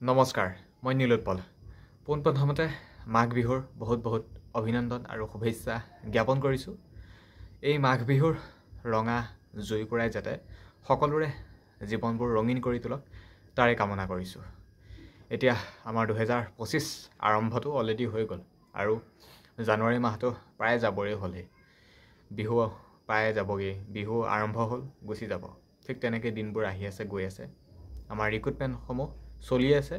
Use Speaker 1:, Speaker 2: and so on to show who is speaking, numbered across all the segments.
Speaker 1: নমস্কাৰ, মই নীলোৎপল। পোনপ্ৰথমতে মাঘ বিহুৰ বহুত অভিনন্দন আৰু শুভেচ্ছা জ্ঞাপন কৰিছোঁ। এই মাঘ বিহুৰ ৰঙা জুইকুৰাই যাতে সকলোৰে জীৱনবোৰ ৰঙীন কৰি তোলক তাৰে কামনা কৰিছোঁ। এতিয়া আমাৰ 2025 আৰম্ভটো অলৰেডি হৈ গ'ল আৰু জানুৱাৰী মাহটো প্ৰায় যাবৰে হ'লেই। বিহু প্ৰায় যাবগৈ, বিহু আৰম্ভ হ'ল, গুচি যাব। ঠিক তেনেকৈ দিনবোৰ আহি আছে, গৈ আছে। আমাৰ ৰিক্ৰুটমেণ্টসমূহ চলি আছে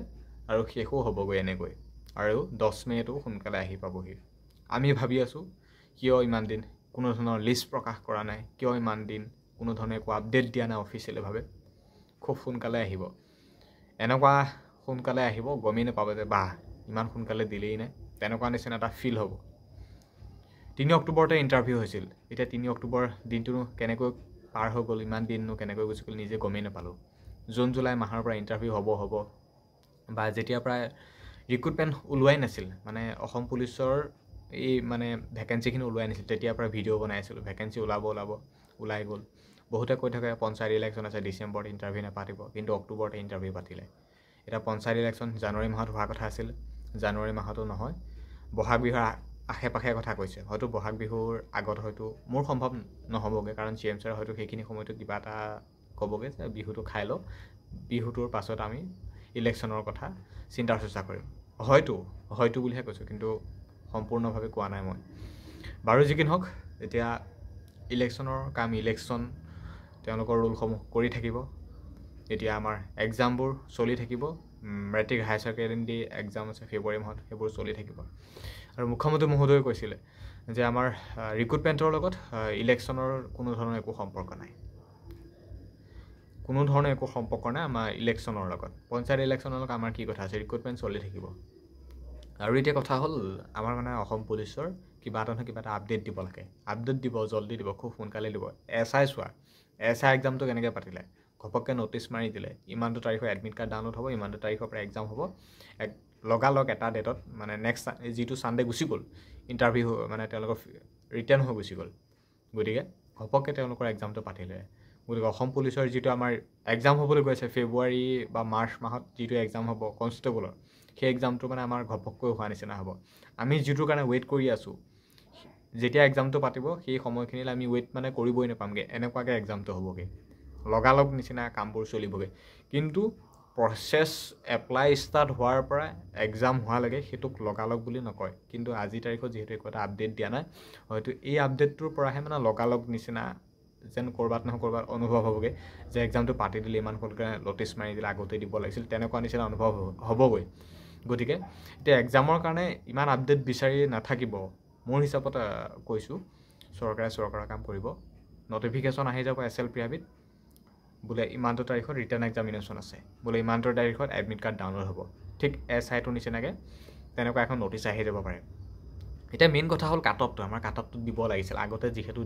Speaker 1: আৰু শেষো হ'বগৈ এনেকৈ। আৰু 10 মে'টো সোনকালে আহি পাবহি। আমি ভাবি আছোঁ কিয় ইমান দিন কোনো ধৰণৰ লিষ্ট প্ৰকাশ কৰা নাই, কিয় ইমান দিন কোনো ধৰণে একো আপডেট দিয়া নাই অফিচিয়েলভাৱে। খুব সোনকালে আহিব, এনেকুৱা সোনকালে আহিব গমেই নাপাব যে বাহ ইমান সোনকালে দিলেই নাই, তেনেকুৱা নিচিনা এটা ফিল হ'ব। 3 অক্টোবৰতে ইণ্টাৰভিউ হৈছিল। এতিয়া 3 অক্টোবৰ দিনটোনো কেনেকৈ পাৰ হৈ গ'ল, ইমান দিননো কেনেকৈ গুচি গ'ল নিজে গমেই নাপালোঁ। জুন জুলাই মাহৰ পৰা ইণ্টাৰভিউ হ'ব বা যেতিয়াৰ পৰা ৰিক্ৰুটমেণ্ট ওলোৱাই নাছিল, মানে অসম পুলিচৰ এই মানে ভেকেঞ্চিখিনি ওলোৱাই নাছিল, তেতিয়াৰ পৰা ভিডিঅ' বনাই আছিলোঁ। ভেকেঞ্চি ওলাই গ'ল। বহুতে কৈ থাকে পঞ্চায়ত ইলেকশ্যন আছে, ডিচেম্বৰত ইণ্টাৰভিউ নাপাতিব, কিন্তু অক্টোবৰতে ইণ্টাৰভিউ পাতিলে। এতিয়া পঞ্চায়ত ইলেকশ্যন জানুৱাৰী মাহত হোৱাৰ কথা আছিল, জানুৱাৰী মাহতো নহয়, বহাগ বিহুৰ আশে পাশে কথা কৈছে। হয়তো বহাগ বিহুৰ আগত হয়তো মোৰ সম্ভৱ নহ'বগৈ, কাৰণ CM ছাৰে হয়তো সেইখিনি সময়তো কিবা এটা ক'বগৈ যে বিহুটো খাই লওঁ, বিহুটোৰ পাছত আমি ইলেকশ্যনৰ কথা চিন্তা চৰ্চা কৰিম। হয়তো বুলিহে কৈছোঁ, কিন্তু সম্পূৰ্ণভাৱে কোৱা নাই মই। বাৰু যি কি নহওক, এতিয়া ইলেকশ্যনৰ কাম, ইলেকশ্যন তেওঁলোকৰ ৰোলসমূহ কৰি থাকিব। এতিয়া আমাৰ এক্সামবোৰ চলি থাকিব। মেট্ৰিক হায়াৰ ছেকেণ্ডেৰী এক্সাম আছে ফেব্ৰুৱাৰী মাহত, সেইবোৰ চলি থাকিব। আৰু মুখ্যমন্ত্ৰী মহোদয়ে কৈছিলে যে আমাৰ ৰিক্ৰুটমেণ্টৰ লগত ইলেকশ্যনৰ কোনো ধৰণৰ একো সম্পৰ্ক নাই। আমাৰ ইলেকশ্যনৰ লগত। পঞ্চায়ত ইলেকশ্যনৰ লগত আমাৰ কি কথা আছে, ৰিক্ৰুটমেণ্ট চলি থাকিব। আৰু এতিয়া কথা হ'ল আমাৰ মানে অসম পুলিচৰ কিবা এটা নহয় কিবা এটা আপডেট দিব লাগে। আপডেট দিব, জল্দি দিব, খুব সোনকালে দিব। SI চোৱা, SI এক্সামটো কেনেকৈ পাতিলে, ঘপককৈ ন'টিচ মাৰি দিলে, ইমানটো তাৰিখৰ এডমিট কাৰ্ড ডাউনলোড হ'ব, ইমানটো তাৰিখৰ পৰা এক্সাম হ'ব, লগালগ এটা ডেটত, মানে নেক্সট যিটো ছানডে গুচি গ'ল ইণ্টাৰভিউ, মানে তেওঁলোকৰ ৰিটাৰ্ণ হৈ গুচি গ'ল। গতিকে ঘপককৈ তেওঁলোকৰ এক্সামটো পাতিলে। গতিকে অসম পুলিচৰ যিটো আমাৰ এক্সাম হ'বলৈ গৈ আছে ফেব্ৰুৱাৰী বা মাৰ্চ মাহত যিটো এক্সাম হ'ব কনষ্টেবলৰ, সেই এক্সামটো মানে আমাৰ ঘপককৈ হোৱা নিচিনা হ'ব। আমি যিটোৰ কাৰণে ৱেইট কৰি আছোঁ, যেতিয়া এক্সামটো পাতিব সেই সময়খিনিলৈ আমি ৱেইট মানে কৰিবই নাপামগৈ, এনেকুৱাকৈ এক্সামটো হ'বগৈ। লগালগ নিচিনা কামবোৰ চলিবগৈ। কিন্তু প্ৰচেছ এপ্লাই ষ্টাৰ্ট হোৱাৰ পৰা এক্সাম হোৱালৈকে সেইটোক লগালগ বুলি নকয়। কিন্তু আজিৰ তাৰিখত যিহেতু একো এটা আপডেট দিয়া নাই, হয়তো এই আপডেটটোৰ পৰাহে মানে লগালগ নিচিনা যেন ক'ৰবাত নহয় ক'ৰবাত অনুভৱ হ'বগৈ যে এক্সামটো পাতি দিলে, ইমান সোনকালে ন'টিচ মাৰি দিলে, আগতে দিব লাগিছিল, তেনেকুৱা নিচিনা অনুভৱ হ'বগৈ। গতিকে এতিয়া এক্সামৰ কাৰণে ইমান আপডেট বিচাৰি নাথাকিব। মোৰ হিচাপত কৈছোঁ, চৰকাৰৰ কাম কৰিব। নটিফিকেশ্যন আহি যাব SLPIBত, বোলে ইমানটো তাৰিখত ৰিটাৰ্ণ এক্সামিনেশ্যন আছে, বোলে ইমানটো তাৰিখত এডমিট কাৰ্ড ডাউনলোড হ'ব। ঠিক SIটোৰ নিচিনাকৈ তেনেকুৱা এখন নটিচ আহি যাব পাৰে। এতিয়া মেইন কথা হ'ল কাট অফটো। আমাৰ কাট অফটো দিব লাগিছিল, আগতে যিহেতু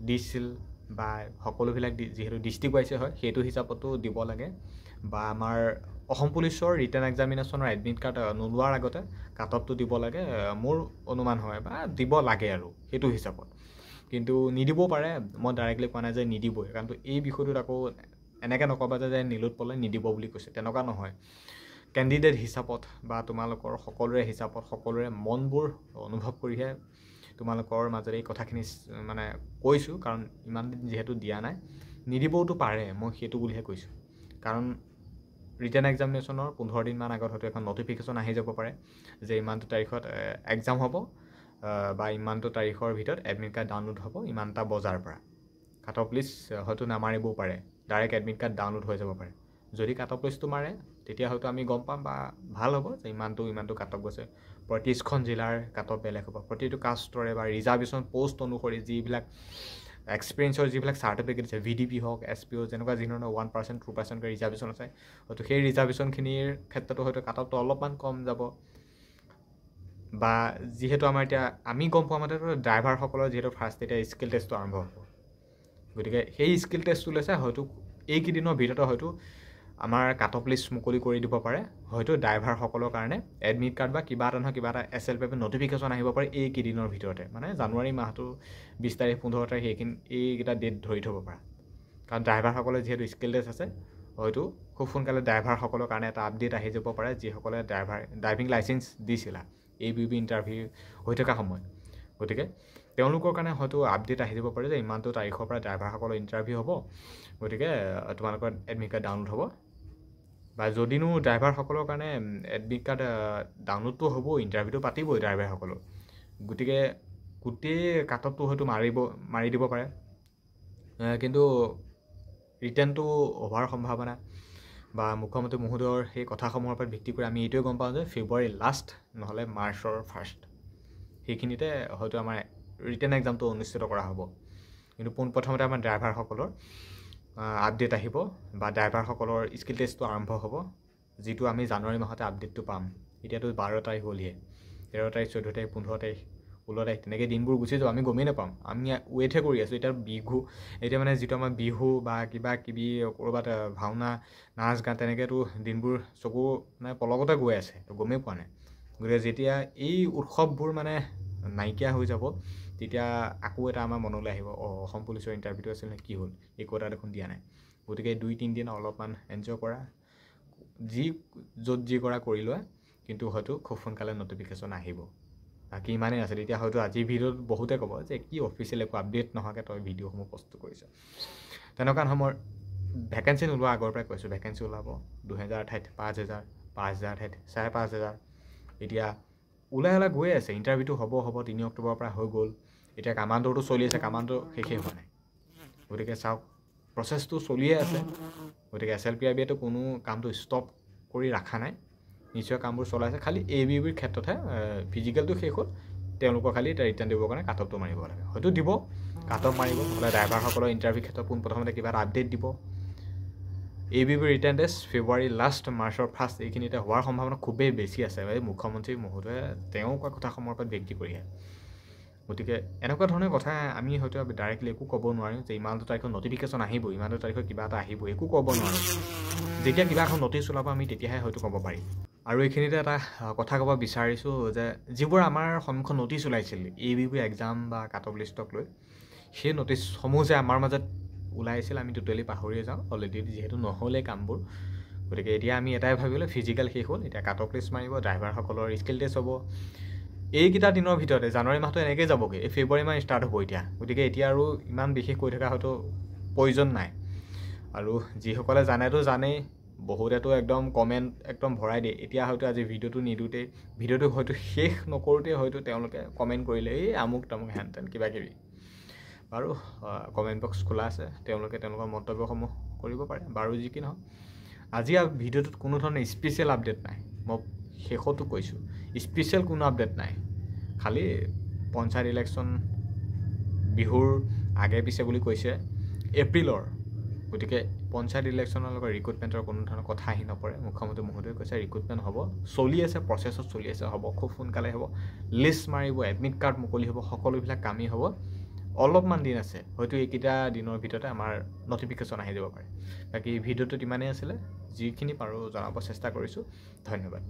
Speaker 1: দিছিল বা সকলোবিলাক যিহেতু ডিষ্ট্ৰিক্ট ৱাইজে হয়, সেইটো হিচাপতো দিব লাগে। বা আমাৰ অসম পুলিচৰ ৰিটাৰ্ণ এক্সামিনেশ্যনৰ এডমিট কাৰ্ড নোলোৱাৰ আগতে কাট অফটো দিব লাগে, মোৰ অনুমান হয়, বা দিব লাগে আৰু সেইটো হিচাপত। কিন্তু নিদিবও পাৰে, মই ডাইৰেক্টলি কোৱা নাই যে নিদিবই, কাৰণ এই বিষয়টোত আকৌ এনেকৈ নক'বা যে নীলোৎপলে নিদিব বুলি কৈছে, তেনেকুৱা নহয়। কেণ্ডিডেট হিচাপত বা তোমালোকৰ সকলোৰে হিচাপত, সকলোৰে মনবোৰ অনুভৱ কৰিহে তোমালোকৰ মাজত এই কথাখিনি মানে কৈছোঁ, কাৰণ ইমান দিন যিহেতু দিয়া নাই, নিদিবওতো পাৰে, মই সেইটো বুলিহে কৈছোঁ। কাৰণ ৰিটাৰ্ণ এক্সামিনেশ্যনৰ 15 দিনমান আগত হয়তো এখন নটিফিকেশ্যন আহি যাব পাৰে যে ইমানটো তাৰিখত এক্সাম হ'ব বা ইমানটো তাৰিখৰ ভিতৰত এডমিট কাৰ্ড ডাউনলোড হ'ব ইমানটা বজাৰ পৰা। কাট অফ লিষ্ট হয়তো নামাৰিবও পাৰে, ডাইৰেক্ট এডমিট কাৰ্ড ডাউনলোড হৈ যাব পাৰে। যদি কাট অফ লিষ্টটো মাৰে তেতিয়া হয়তো আমি গম পাম বা ভাল হ'ব যে ইমানটো কাট অফ গৈছে। 35খন জিলাৰ কাট অফ বেলেগ হ'ব, প্ৰতিটো কাষ্টৰে বা ৰিজাৰ্ভেশ্যন পষ্ট অনুসৰি যিবিলাক এক্সপিৰিয়েঞ্চৰ যিবিলাক চাৰ্টিফিকেট আছে, VDP হওক, SPO, যেনেকুৱা যি ধৰণৰ 1%, 2%কৈ ৰিজাৰ্ভেশ্যন আছে, হয়তো সেই ৰিজাৰ্ভেশ্যনখিনিৰ ক্ষেত্ৰতো হয়তো কাট অফটো অলপমান কম যাব। বা যিহেতু আমাৰ এতিয়া আমি গম পোৱা মতে ড্ৰাইভাৰসকলৰ যিহেতু ফাৰ্ষ্ট এতিয়া স্কিল টেষ্টটো আৰম্ভ হ'ব, গতিকে সেই স্কিল টেষ্টটো লৈছে হয়তো এইকেইদিনৰ ভিতৰতে হয়তো আমাৰ কাট অফ লিষ্ট মুকলি কৰি দিব পাৰে। হয়তো ড্ৰাইভাৰসকলৰ কাৰণে এডমিট কাৰ্ড বা কিবা এটা নহয় কিবা এটা SLPIB নটিফিকেশ্যন আহিব পাৰে এইকেইদিনৰ ভিতৰতে, মানে জানুৱাৰী মাহটো 20 তাৰিখ 15 তাৰিখ এইকেইটা ডেট ধৰি থ'ব পাৰা। কাৰণ ড্ৰাইভাৰসকলে যিহেতু স্কিল টেষ্ট আছে, হয়তো খুব সোনকালে ড্ৰাইভাৰসকলৰ কাৰণে এটা আপডেট আহি যাব পাৰে, যিসকলে ড্ৰাইভিং লাইচেঞ্চ দিছিলা ABB ইণ্টাৰভিউ হৈ থকা সময়ত। গতিকে তেওঁলোকৰ কাৰণে হয়তো আপডেট আহি যাব পাৰে যে ইমানটো তাৰিখৰ পৰা ড্ৰাইভাৰসকলৰ ইণ্টাৰভিউ হ'ব, গতিকে তোমালোকৰ এডমিট কাৰ্ড ডাউনলোড হ'ব। বা যদিনো ড্ৰাইভাৰসকলৰ কাৰণে এডমিট কাৰ্ড ডাউনলোডটো হ'ব, ইণ্টাৰভিউটো পাতিবই ড্ৰাইভাৰসকলৰ, গতিকে গোটেই কাটঅফটো হয়তো মাৰি দিব পাৰে, কিন্তু ৰিটাৰ্ণটো হোৱাৰ সম্ভাৱনা বা মুখ্যমন্ত্ৰী মহোদয়ৰ সেই কথাসমূহৰ ওপৰত ভিত্তি কৰি আমি এইটোৱে গম পাওঁ যে ফেব্ৰুৱাৰী লাষ্ট নহ'লে মাৰ্চৰ ফাৰ্ষ্ট সেইখিনিতে হয়তো আমাৰ ৰিটাৰ্ণ এক্সামটো অনুষ্ঠিত কৰা হ'ব। কিন্তু পোনপ্ৰথমতে আমাৰ ড্ৰাইভাৰসকলৰ আপডেট আহিব বা ড্ৰাইভাৰসকলৰ স্কিল টেষ্টটো আৰম্ভ হ'ব, যিটো আমি জানুৱাৰী মাহতে আপডেটটো পাম। এতিয়াতো 12 তাৰিখ হ'লিহে, 13 তাৰিখ 14 তাৰিখ 15 তাৰিখ 16 তাৰিখ তেনেকৈ দিনবোৰ গুচি যাব, আমি গমেই নাপাম। আমি ৱেইটহে কৰি আছোঁ। এতিয়া এতিয়া মানে যিটো আমাৰ বিহু বা কিবা কিবি ক'ৰবাত ভাওনা নাচ গান তেনেকৈতো দিনবোৰ চকু মানে পলকতে গৈ আছে, গমেই পোৱা নাই। গতিকে যেতিয়া এই উৎসৱবোৰ মানে নাইকিয়া হৈ যাব, তেতিয়া আকৌ এটা আমাৰ মনলৈ আহিব, অসম পুলিচৰ ইণ্টাৰভিউটো আছিল নে, কি হ'ল, একো এটা দেখোন দিয়া নাই। গতিকে 2-3 দিন অলপমান এনজয় কৰা, য'ত যি কৰা কৰি লোৱা, কিন্তু হয়তো খুব সোনকালে নটিফিকেশ্যন আহিব। বাকী ইমানেই আছিল। এতিয়া হয়তো আজিৰ ভিডিঅ'ত বহুতে ক'ব যে কি অফিচিয়েল একো আপডেট নোহোৱাকৈ তই ভিডিঅ'সমূহ প্ৰস্তুত কৰিছ। তেনেকুৱা সময়ৰ ভেকেঞ্চি নোলোৱা আগৰ পৰাই কৈছোঁ, ভেকেঞ্চি ওলাব 2000 ঠাইত 5000, 5000 ঠাইত 5500। এতিয়া ওলাই গৈ আছে। ইণ্টাৰভিউটো হ'ব 3 অক্টোবৰৰ পৰা হৈ গ'ল। এতিয়া কামাণ্ডোটো চলি আছে, কামাণ্ডো শেষেই হোৱা নাই। গতিকে চাওক, প্ৰচেছটো চলিয়ে আছে। গতিকে SLPIBয়েতো কোনো কামটো ষ্টপ কৰি ৰখা নাই, নিশ্চয় কামবোৰ চলাইছে। খালি ABBৰ ক্ষেত্ৰতহে ফিজিকেলটো শেষ হ'ল, তেওঁলোকৰ খালি এতিয়া ৰিটাৰ্ণ দিবৰ কাৰণে কাটঅফটো মাৰিব লাগে। হয়তো দিব, কাটঅফ মাৰিব, নহ'লে ড্ৰাইভাৰসকলৰ ইণ্টাৰভিউ ক্ষেত্ৰত পোনপ্ৰথমতে কিবা এটা আপডেট দিব। ABBৰ ৰিটাৰ্ণ টেষ্ট ফেব্ৰুৱাৰী লাষ্ট মাৰ্চৰ ফাৰ্ষ্ট এইখিনিতে হোৱাৰ সম্ভাৱনা খুবেই বেছি আছে। মুখ্যমন্ত্ৰী মহোদয়ে তেওঁ কোৱা কথাসমূহৰ ওপৰত ভিত্তি কৰিহে। গতিকে এনেকুৱা ধৰণৰ কথা আমি হয়তো ডাইৰেক্টলি একো ক'ব নোৱাৰিম যে ইমানটো তাৰিখত নটিফিকেশ্যন আহিব, ইমানটো তাৰিখত কিবা এটা আহিব, একো ক'ব নোৱাৰোঁ। যেতিয়া কিবা এখন নটিচ ওলাব আমি তেতিয়াহে হয়তো ক'ব পাৰিম। আৰু এইখিনিতে এটা কথা ক'ব বিচাৰিছোঁ যে যিবোৰ আমাৰ সন্মুখত নটিচ ওলাইছিল ABB এক্সাম বা কাটঅফ লিষ্টক লৈ, সেই নটিচসমূহ যে আমাৰ মাজত ওলাইছিল আমি টোটেলি পাহৰিয়ে যাওঁ অলৰেডি, যিহেতু নহ'লে কামবোৰ। গতিকে এতিয়া আমি এটাই ভাবিলোঁ, ফিজিকেল শেষ হ'ল, এতিয়া কাটঅফ লিষ্ট মাৰিব, ড্ৰাইভাৰসকলৰ স্কিল টেষ্ট হ'ব। এইকেইটা দিনৰ ভিতৰতে জানুৱাৰী মাহটো এনেকৈ যাবগৈ, এই ফেব্ৰুৱাৰী মাহ ষ্টাৰ্ট হ'ব এতিয়া। গতিকে এতিয়া আৰু ইমান বিশেষ কৈ থকা হয়তো প্ৰয়োজন নাই। আৰু যিসকলে জানেতো জানেই, বহুতেতো একদম কমেণ্ট একদম ভৰাই দিয়ে। এতিয়া হয়তো আজি ভিডিঅ'টো নিদিওঁতেই, ভিডিঅ'টো হয়তো শেষ নকৰোঁতেই হয়তো তেওঁলোকে কমেণ্ট কৰিলে, এই আমুক তামুক হেন তেন কিবা কিবি। বাৰু কমেণ্ট বক্স খোলা আছে, তেওঁলোকে তেওঁলোকৰ মন্তব্যসমূহ কৰিব পাৰে। বাৰু যি কি নহওক, আজি ভিডিঅ'টোত কোনো ধৰণৰ স্পেচিয়েল আপডেট নাই। মই শেষতো কৈছোঁ, স্পেচিয়েল কোনো আপডেট নাই। খালি পঞ্চায়ত ইলেকশ্যন বিহুৰ আগে পিছে বুলি কৈছে এপ্ৰিলৰ। গতিকে পঞ্চায়ত ইলেকশ্যনৰ লগত ৰিক্ৰুটমেণ্টৰ কোনো ধৰণৰ কথা আহি নপৰে। মুখ্যমন্ত্ৰী মহোদয়ে কৈছে ৰিক্ৰুটমেণ্ট হ'ব, চলি আছে, প্ৰচেছত চলি আছে, হ'ব, খুব সোনকালে হ'ব। লিষ্ট মাৰিব, এডমিট কাৰ্ড মুকলি হ'ব, সকলোবিলাক কামেই হ'ব। অলপমান দিন আছে, হয়তো এইকেইটা দিনৰ ভিতৰতে আমাৰ নটিফিকেশ্যন আহি যাব পাৰে। বাকী ভিডিঅ'টোত ইমানেই আছিলে, যিখিনি পাৰোঁ জনাব চেষ্টা কৰিছোঁ। ধন্যবাদ।